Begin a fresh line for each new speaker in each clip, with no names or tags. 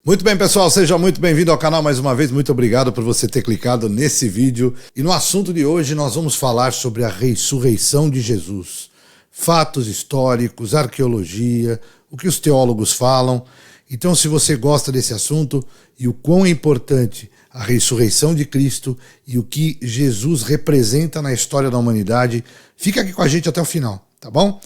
Muito bem, pessoal, seja muito bem-vindo ao canal mais uma vez. Muito obrigado por você ter clicado nesse vídeo. E no assunto de hoje nós vamos falar sobre a ressurreição de Jesus. Fatos históricos, arqueologia, o que os teólogos falam. Então, se você gosta desse assunto e o quão é importante a ressurreição de Cristo e o que Jesus representa na história da humanidade, fica aqui com a gente até o final, tá bom?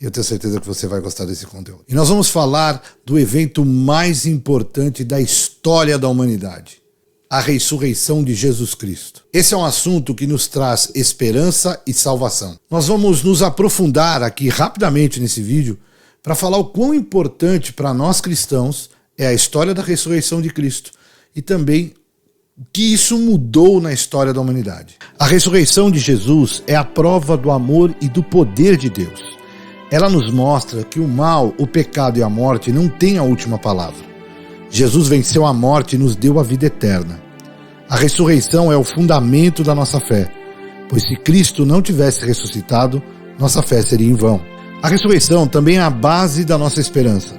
Eu tenho certeza que você vai gostar desse conteúdo. E nós vamos falar do evento mais importante da história da humanidade, a ressurreição de Jesus Cristo. Esse é um assunto que nos traz esperança e salvação. Nós vamos nos aprofundar aqui rapidamente nesse vídeo para falar o quão importante para nós cristãos é a história da ressurreição de Cristo e também o que isso mudou na história da humanidade. A ressurreição de Jesus é a prova do amor e do poder de Deus. Ela nos mostra que o mal, o pecado e a morte não têm a última palavra. Jesus venceu a morte e nos deu a vida eterna. A ressurreição é o fundamento da nossa fé, pois se Cristo não tivesse ressuscitado, nossa fé seria em vão. A ressurreição também é a base da nossa esperança.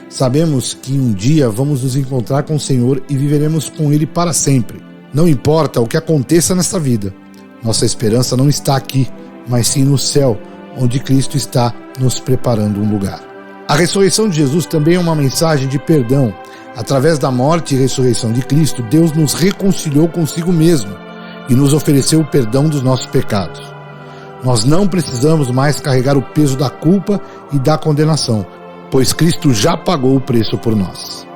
Sabemos que um dia vamos nos encontrar com o Senhor e viveremos com Ele para sempre. Não importa o que aconteça nesta vida, nossa esperança não está aqui, mas sim no céu, onde Cristo está nos preparando um lugar. A ressurreição de Jesus também é uma mensagem de perdão. Através da morte e ressurreição de Cristo, Deus nos reconciliou consigo mesmo e nos ofereceu o perdão dos nossos pecados. Nós não precisamos mais carregar o peso da culpa e da condenação, pois Cristo já pagou o preço por nós.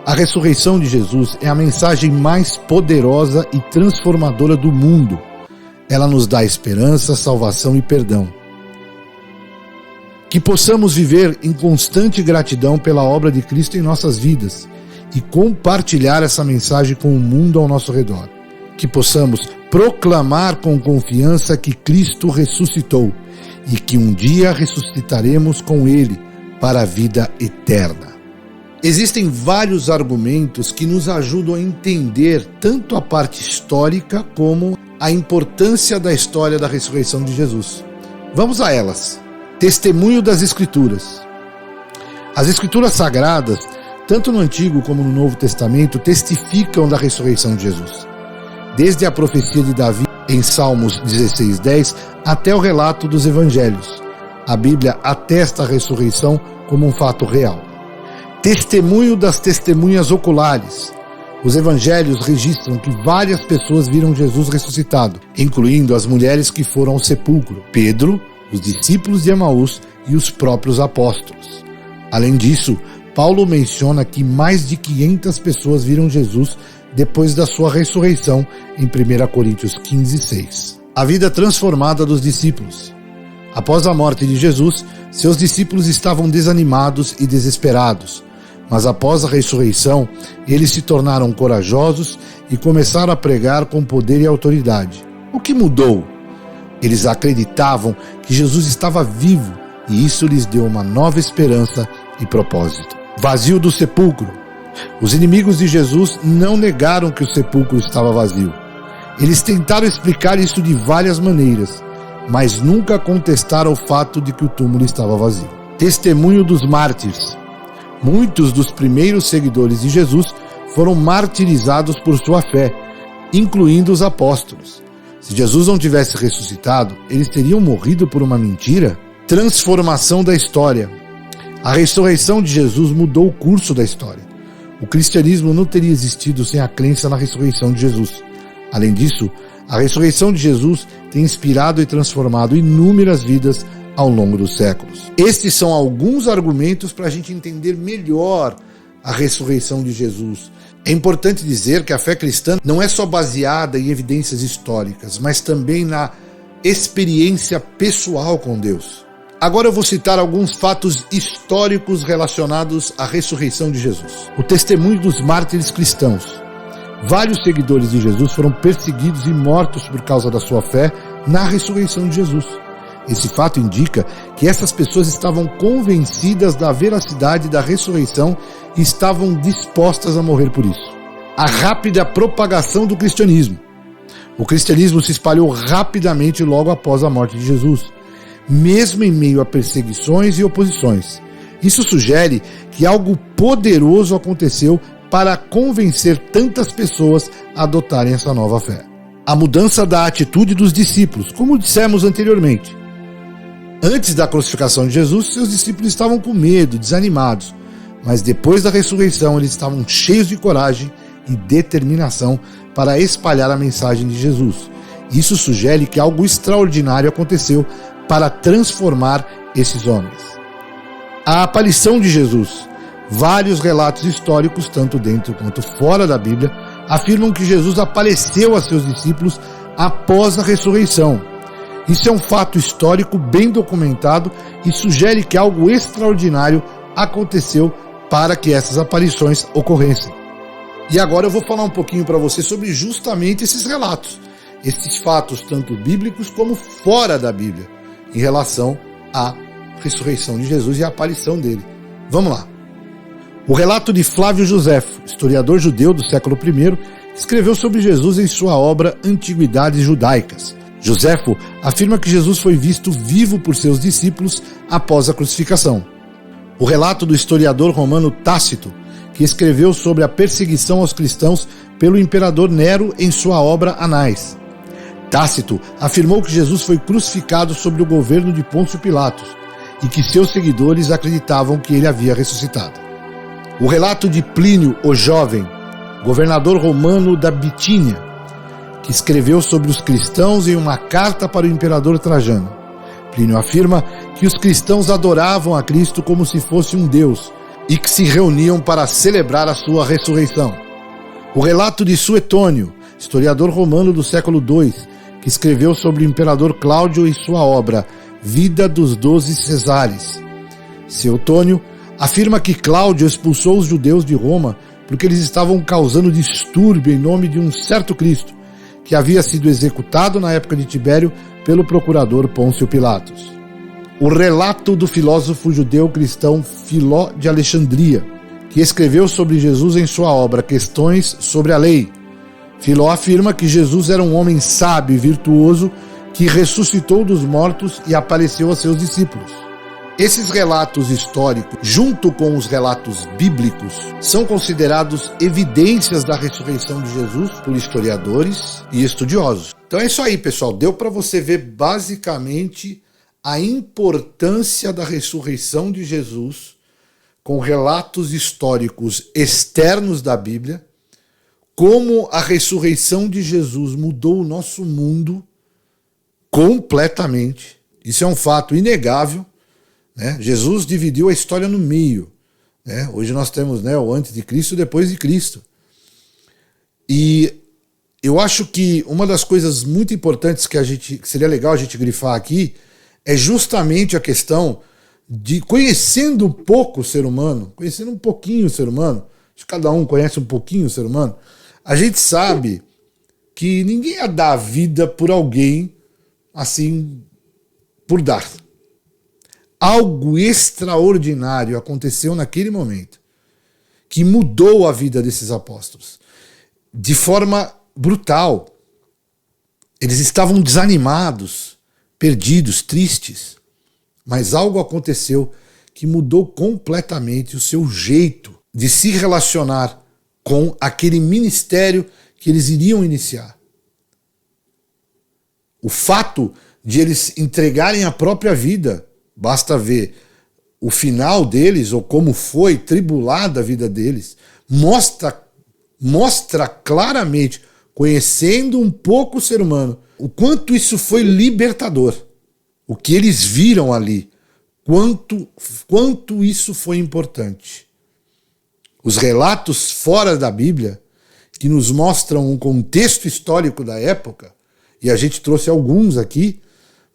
A ressurreição de Jesus é a mensagem mais poderosa e transformadora do mundo. Ela nos dá esperança, salvação e perdão. Que possamos viver em constante gratidão pela obra de Cristo em nossas vidas e compartilhar essa mensagem com o mundo ao nosso redor. Que possamos proclamar com confiança que Cristo ressuscitou e que um dia ressuscitaremos com Ele para a vida eterna. Existem vários argumentos que nos ajudam a entender tanto a parte histórica como a importância da história da ressurreição de Jesus. Vamos a elas. Testemunho das Escrituras. As Escrituras Sagradas, tanto no Antigo como no Novo Testamento, testificam da ressurreição de Jesus. Desde a profecia de Davi em Salmos 16:10 até o relato dos Evangelhos. A Bíblia atesta a ressurreição como um fato real. Testemunho das testemunhas oculares. Os Evangelhos registram que várias pessoas viram Jesus ressuscitado, incluindo as mulheres que foram ao sepulcro, Pedro, os discípulos de Emaús e os próprios apóstolos. Além disso, Paulo menciona que mais de 500 pessoas viram Jesus depois da sua ressurreição em 1 Coríntios 15:6. A vida transformada dos discípulos. Após a morte de Jesus, seus discípulos estavam desanimados e desesperados, mas após a ressurreição, eles se tornaram corajosos e começaram a pregar com poder e autoridade. O que mudou? Eles acreditavam que Jesus estava vivo e isso lhes deu uma nova esperança e propósito. Vazio do sepulcro. Os inimigos de Jesus não negaram que o sepulcro estava vazio. Eles tentaram explicar isso de várias maneiras, mas nunca contestaram o fato de que o túmulo estava vazio. Testemunho dos mártires. Muitos dos primeiros seguidores de Jesus foram martirizados por sua fé, incluindo os apóstolos. Se Jesus não tivesse ressuscitado, eles teriam morrido por uma mentira? Transformação da história. A ressurreição de Jesus mudou o curso da história. O cristianismo não teria existido sem a crença na ressurreição de Jesus. Além disso, a ressurreição de Jesus tem inspirado e transformado inúmeras vidas ao longo dos séculos. Estes são alguns argumentos para a gente entender melhor a ressurreição de Jesus. É importante dizer que a fé cristã não é só baseada em evidências históricas, mas também na experiência pessoal com Deus. Agora eu vou citar alguns fatos históricos relacionados à ressurreição de Jesus. O testemunho dos mártires cristãos. Vários seguidores de Jesus foram perseguidos e mortos por causa da sua fé na ressurreição de Jesus. Esse fato indica que essas pessoas estavam convencidas da veracidade da ressurreição e estavam dispostas a morrer por isso. A rápida propagação do cristianismo. O cristianismo se espalhou rapidamente logo após a morte de Jesus, mesmo em meio a perseguições e oposições. Isso sugere que algo poderoso aconteceu para convencer tantas pessoas a adotarem essa nova fé. A mudança da atitude dos discípulos, como dissemos anteriormente. Antes da crucificação de Jesus, seus discípulos estavam com medo, desanimados, mas depois da ressurreição eles estavam cheios de coragem e determinação para espalhar a mensagem de Jesus. Isso sugere que algo extraordinário aconteceu para transformar esses homens. A aparição de Jesus. Vários relatos históricos, tanto dentro quanto fora da Bíblia, afirmam que Jesus apareceu a seus discípulos após a ressurreição. Isso é um fato histórico bem documentado e sugere que algo extraordinário aconteceu para que essas aparições ocorressem. E agora eu vou falar um pouquinho para você sobre justamente esses relatos, esses fatos tanto bíblicos como fora da Bíblia, em relação à ressurreição de Jesus e a aparição dele. Vamos lá. O relato de Flávio Joséfo, historiador judeu do século I, escreveu sobre Jesus em sua obra Antiguidades Judaicas. Joséfo afirma que Jesus foi visto vivo por seus discípulos após a crucificação. O relato do historiador romano Tácito, que escreveu sobre a perseguição aos cristãos pelo imperador Nero em sua obra Anais. Tácito afirmou que Jesus foi crucificado sob o governo de Pôncio Pilatos e que seus seguidores acreditavam que ele havia ressuscitado. O relato de Plínio o Jovem, governador romano da Bitínia, que escreveu sobre os cristãos em uma carta para o imperador Trajano. Plínio afirma que os cristãos adoravam a Cristo como se fosse um Deus e que se reuniam para celebrar a sua ressurreição. O relato de Suetônio, historiador romano do século II, que escreveu sobre o imperador Cláudio em sua obra Vida dos 12 Cesares. Suetônio afirma que Cláudio expulsou os judeus de Roma porque eles estavam causando distúrbio em nome de um certo Cristo, que havia sido executado na época de Tibério pelo procurador Pôncio Pilatos. O relato do filósofo judeu cristão Filó de Alexandria, que escreveu sobre Jesus em sua obra Questões sobre a Lei. Filó afirma que Jesus era um homem sábio e virtuoso que ressuscitou dos mortos e apareceu a seus discípulos. Esses relatos históricos, junto com os relatos bíblicos, são considerados evidências da ressurreição de Jesus por historiadores e estudiosos. Então é isso aí, pessoal. Deu para você ver basicamente a importância da ressurreição de Jesus com relatos históricos externos da Bíblia, como a ressurreição de Jesus mudou o nosso mundo completamente. Isso é um fato inegável. Jesus dividiu a história no meio. Hoje nós temos o antes de Cristo e depois de Cristo. E eu acho que uma das coisas muito importantes que seria legal a gente grifar aqui é justamente a questão de conhecendo um pouco o ser humano, conhecendo um pouquinho o ser humano, acho que cada um conhece um pouquinho o ser humano, a gente sabe que ninguém ia dar a vida por alguém assim, por dar. Algo extraordinário aconteceu naquele momento que mudou a vida desses apóstolos de forma brutal. Eles estavam desanimados, perdidos, tristes, mas algo aconteceu que mudou completamente o seu jeito de se relacionar com aquele ministério que eles iriam iniciar. O fato de eles entregarem a própria vida, basta ver o final deles, ou como foi tribulada a vida deles, mostra claramente, conhecendo um pouco o ser humano, o quanto isso foi libertador. O que eles viram ali, quanto isso foi importante. Os relatos fora da Bíblia, que nos mostram um contexto histórico da época, e a gente trouxe alguns aqui,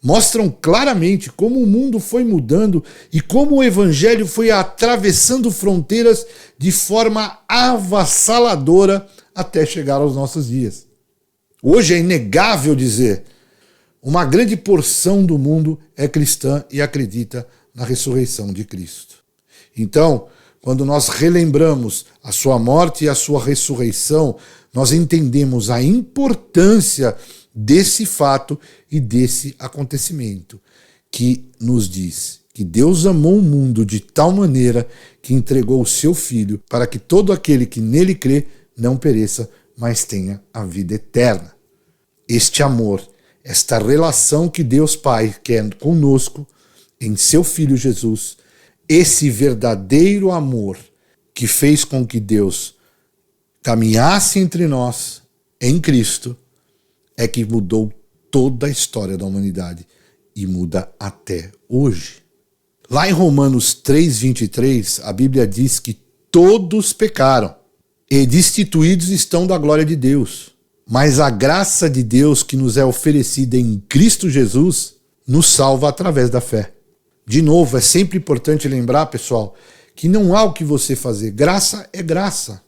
mostram claramente como o mundo foi mudando e como o evangelho foi atravessando fronteiras de forma avassaladora até chegar aos nossos dias. Hoje é inegável dizer, uma grande porção do mundo é cristã e acredita na ressurreição de Cristo. Então, quando nós relembramos a sua morte e a sua ressurreição, nós entendemos a importância desse fato e desse acontecimento, que nos diz que Deus amou o mundo de tal maneira que entregou o seu Filho para que todo aquele que nele crê não pereça, mas tenha a vida eterna. Este amor, esta relação que Deus Pai quer conosco em seu Filho Jesus, esse verdadeiro amor que fez com que Deus caminhasse entre nós em Cristo, é que mudou toda a história da humanidade e muda até hoje. Lá em Romanos 3:23, a Bíblia diz que todos pecaram e destituídos estão da glória de Deus. Mas a graça de Deus que nos é oferecida em Cristo Jesus nos salva através da fé. De novo, é sempre importante lembrar, pessoal, que não há o que você fazer. Graça é graça.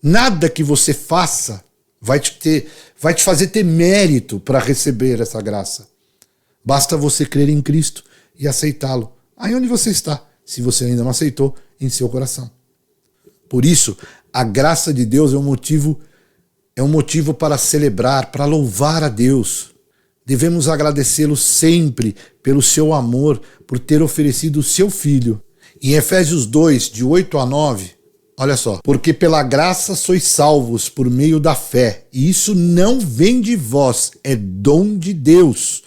Nada que você faça vai te fazer ter mérito para receber essa graça. Basta você crer em Cristo e aceitá-lo. Aí onde você está, se você ainda não aceitou, em seu coração. Por isso, a graça de Deus é um motivo para celebrar, para louvar a Deus. Devemos agradecê-lo sempre pelo seu amor, por ter oferecido o seu Filho. Em Efésios 2, de 8 a 9, olha só. Porque pela graça sois salvos por meio da fé, e isso não vem de vós, é dom de Deus.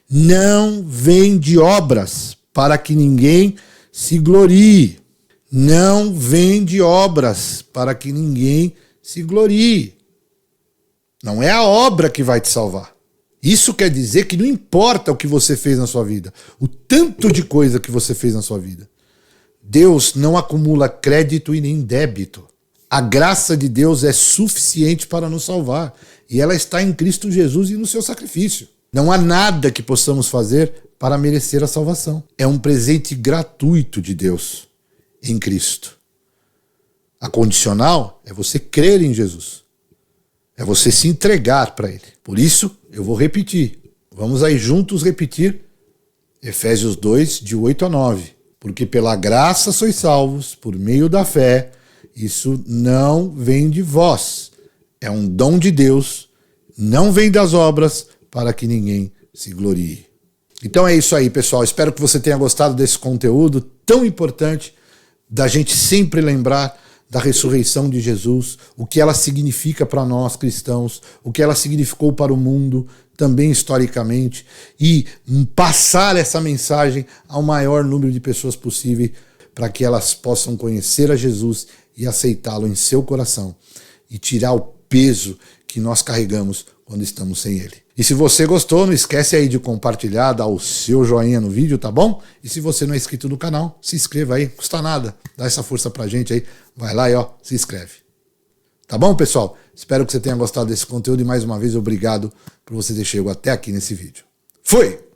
Não vem de obras, para que ninguém se glorie. Não vem de obras, para que ninguém se glorie. Não é a obra que vai te salvar. Isso quer dizer que não importa o que você fez na sua vida, o tanto de coisa que você fez na sua vida. Deus não acumula crédito e nem débito. A graça de Deus é suficiente para nos salvar, e ela está em Cristo Jesus e no seu sacrifício. Não há nada que possamos fazer para merecer a salvação. É um presente gratuito de Deus em Cristo. A condicional é você crer em Jesus. É você se entregar para Ele. Por isso, eu vou repetir. Vamos aí juntos repetir Efésios 2, de 8 a 9. Porque pela graça sois salvos, por meio da fé. Isso não vem de vós. É um dom de Deus. Não vem das obras, para que ninguém se glorie. Então é isso aí, pessoal. Espero que você tenha gostado desse conteúdo tão importante, da gente sempre lembrar da ressurreição de Jesus, o que ela significa para nós cristãos, o que ela significou para o mundo, também historicamente, e passar essa mensagem ao maior número de pessoas possível, para que elas possam conhecer a Jesus e aceitá-lo em seu coração, e tirar o peso que nós carregamos quando estamos sem Ele. E se você gostou, não esquece aí de compartilhar, dar o seu joinha no vídeo, tá bom? E se você não é inscrito no canal, se inscreva aí, não custa nada, dá essa força pra gente aí, vai lá e ó, se inscreve. Tá bom, pessoal? Espero que você tenha gostado desse conteúdo e mais uma vez obrigado por você ter chegado até aqui nesse vídeo. Fui!